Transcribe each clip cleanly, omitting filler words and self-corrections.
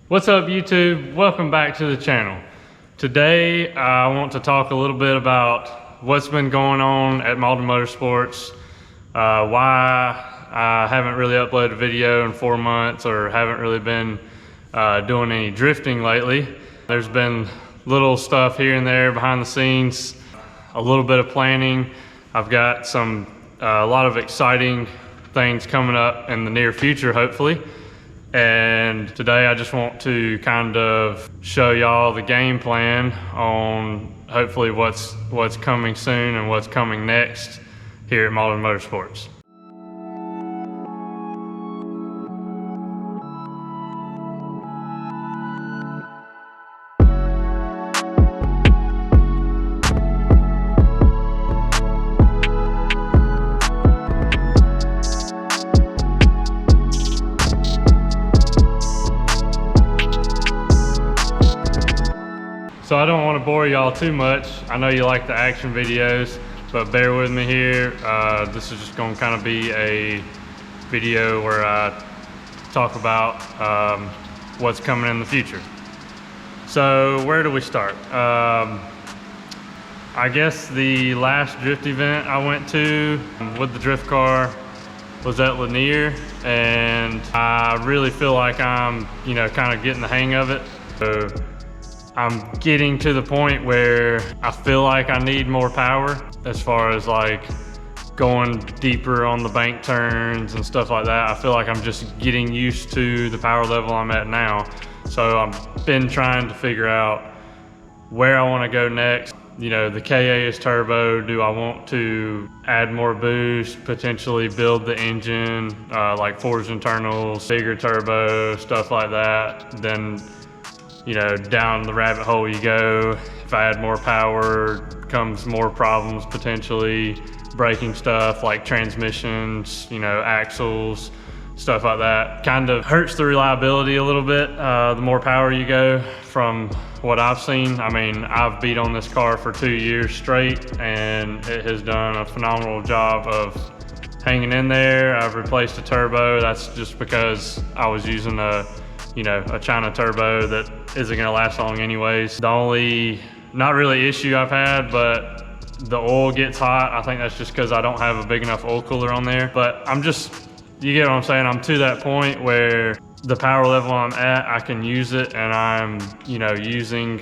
What's up YouTube? Welcome back to the channel. Today I want to talk a little bit about what's been going on at Mauldin Motorsports, why I haven't really uploaded a video in 4 months or haven't really been doing any drifting lately. There's been little stuff here and there behind the scenes, a little bit of planning. I've got a lot of exciting things coming up in the near future, hopefully. And today I just want to kind of show y'all the game plan on hopefully what's coming soon and what's coming next here at Mauldin Motorsports. So I don't want to bore y'all too much. I know you like the action videos, but bear with me here. This is just going to kind of be a video where I talk about what's coming in the future. So where do we start? I guess the last drift event I went to with the drift car was at Lanier, and I really feel like I'm, kind of getting the hang of it. So I'm getting to the point where I feel like I need more power as far as like going deeper on the bank turns and stuff like that. I feel like I'm just getting used to the power level I'm at now. So I've been trying to figure out where I want to go next. The KA is turbo. Do I want to add more boost, potentially build the engine, like forged internals, bigger turbo, stuff like that? Then down the rabbit hole you go. If I add more power, comes more problems potentially. Braking stuff like transmissions, axles, stuff like that. Kind of hurts the reliability a little bit, the more power you go from what I've seen. I mean, I've beat on this car for 2 years straight and it has done a phenomenal job of hanging in there. I've replaced a turbo. That's just because I was using a China turbo that isn't gonna last long anyways. The only, not really issue I've had, but the oil gets hot. I think that's just because I don't have a big enough oil cooler on there. But you get what I'm saying? I'm to that point where the power level I'm at, I can use it, and I'm, using,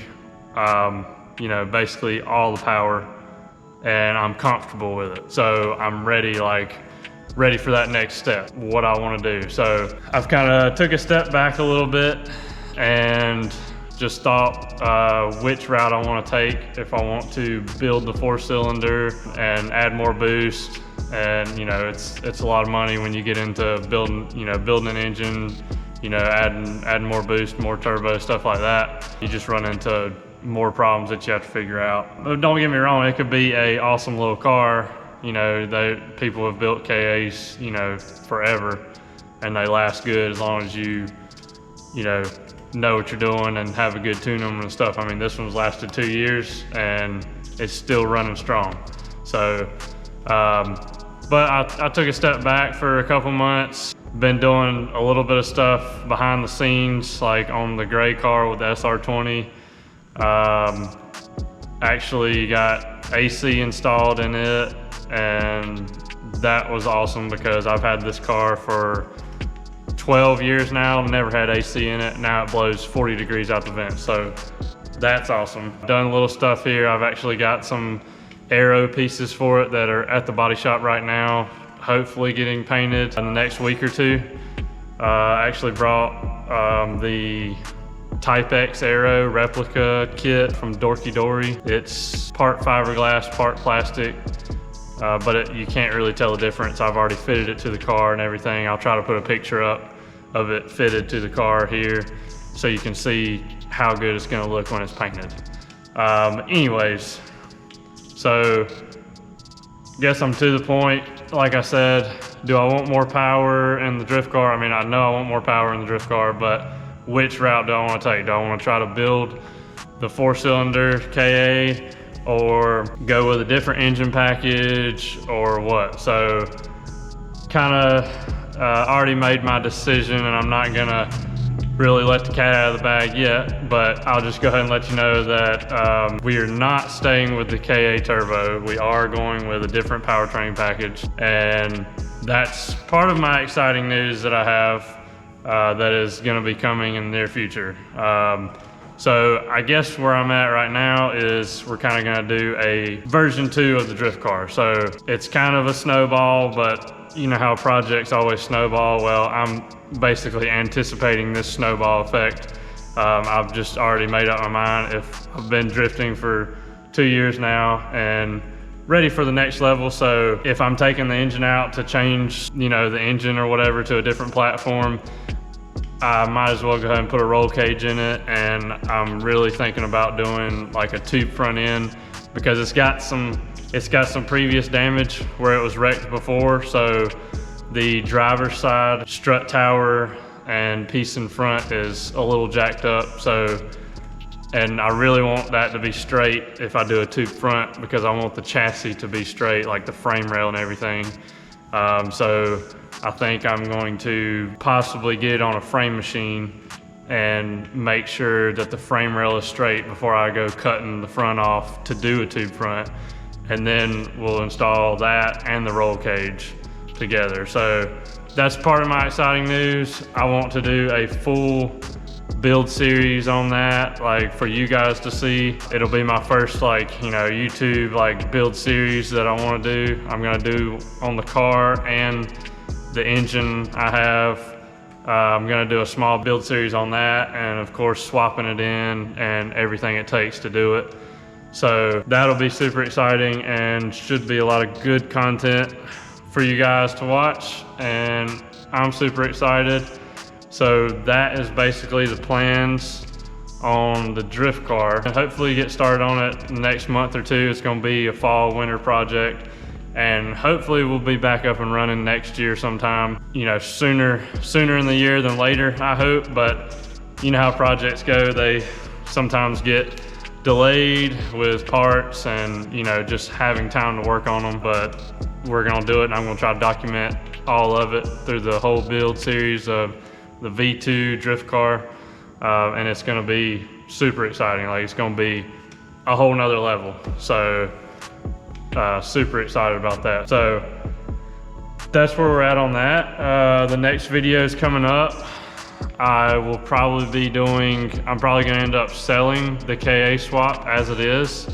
basically all the power, and I'm comfortable with it. So I'm ready for that next step, what I want to do. So I've kind of took a step back a little bit and just thought which route I want to take. If I want to build the 4-cylinder and add more boost, and it's a lot of money when you get into building an engine, adding more boost, more turbo, stuff like that. You just run into more problems that you have to figure out. But don't get me wrong, it could be a awesome little car. People have built KAs, forever, and they last good as long as you know what you're doing and have a good tune them and stuff. I mean, this one's lasted 2 years and it's still running strong. So, but I took a step back for a couple months. Been doing a little bit of stuff behind the scenes, like on the gray car with the SR20. Actually got AC installed in it, and that was awesome because I've had this car for 12 years now, never had AC in it. Now it blows 40 degrees out the vent, so that's awesome. Done a little stuff here. I've actually got some aero pieces for it that are at the body shop right now, hopefully getting painted in the next week or two. I actually brought the Type X Aero replica kit from Dorky Dory. It's part fiberglass, part plastic, but you can't really tell the difference. I've already fitted it to the car and everything. I'll try to put a picture up of it fitted to the car here so you can see how good it's gonna look when it's painted. Anyways, so guess I'm to the point. Like I said, do I want more power in the drift car? I mean, I know I want more power in the drift car, but which route do I want to take? Do I want to try to build the 4-cylinder KA or go with a different engine package or what? So kind of already made my decision, and I'm not gonna really let the cat out of the bag yet, but I'll just go ahead and let you know that we are not staying with the KA Turbo. We are going with a different powertrain package, and that's part of my exciting news that I have that is going to be coming in the near future. So I guess where I'm at right now is we're kind of going to do a version 2 of the drift car. So it's kind of a snowball, but you know how projects always snowball. Well, I'm basically anticipating this snowball effect. I've just already made up my mind. If I've been drifting for 2 years now and ready for the next level. So if I'm taking the engine out to change, you know, the engine or whatever to a different platform, I might as well go ahead and put a roll cage in it. And I'm really thinking about doing like a tube front end, because it's got some previous damage where it was wrecked before. So the driver's side strut tower and piece in front is a little jacked up. So, and I really want that to be straight if I do a tube front, because I want the chassis to be straight, like the frame rail and everything. So I think I'm going to possibly get it on a frame machine and make sure that the frame rail is straight before I go cutting the front off to do a tube front. And then we'll install that and the roll cage together. So that's part of my exciting news. I want to do a full build series on that, like for you guys to see. It'll be my first, like, you know, YouTube like build series that I want to do. I'm going to do on the car and the engine I have. I'm going to do a small build series on that, and of course swapping it in and everything it takes to do it. So that'll be super exciting and should be a lot of good content for you guys to watch, and I'm super excited. So that is basically the plans on the drift car, and hopefully get started on it next month or two. It's going to be a fall winter project, and hopefully we'll be back up and running next year sometime, you know, sooner in the year than later, I hope. But you know how projects go, they sometimes get delayed with parts and, you know, just having time to work on them. But we're gonna do it, and I'm gonna try to document all of it through the whole build series of the V2 drift car, and it's gonna be super exciting. Like, it's gonna be a whole nother level. So super excited about that. So that's where we're at on that. The next video is coming up. I will probably be doing, I'm probably gonna end up selling the KA swap as it is,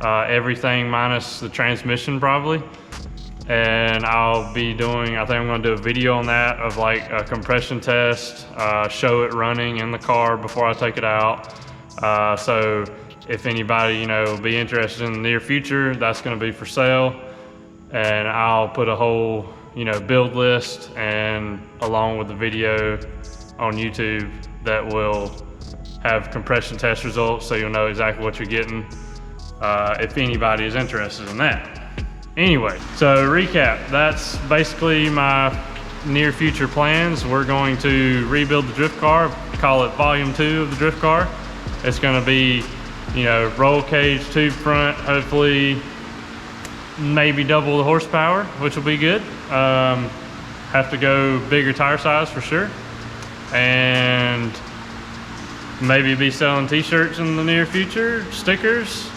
everything minus the transmission probably. And I'll be doing, I think I'm gonna do a video on that of like a compression test, show it running in the car before I take it out. So if anybody, you know, will be interested in the near future, that's gonna be for sale. And I'll put a whole, you know, build list and along with the video on YouTube that will have compression test results, so you'll know exactly what you're getting if anybody is interested in that. Anyway, so recap, that's basically my near future plans. We're going to rebuild the drift car, call it volume 2 of the drift car. It's gonna be, you know, roll cage, tube front, hopefully maybe double the horsepower, which will be good. Have to go bigger tire size for sure. And maybe be selling t-shirts in the near future, stickers.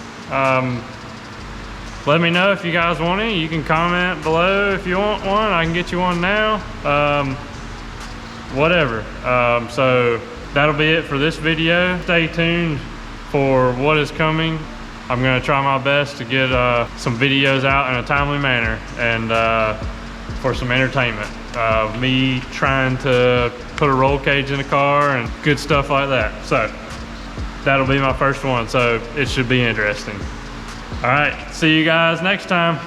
Let me know if you guys want any. You can comment below if you want one. I can get you one now. Whatever. So that'll be it for this video. Stay tuned for what is coming. I'm gonna try my best to get some videos out in a timely manner, and for some entertainment. Me trying to put a roll cage in the car and good stuff like that. So that'll be my first one, so it should be interesting. All right, see you guys next time.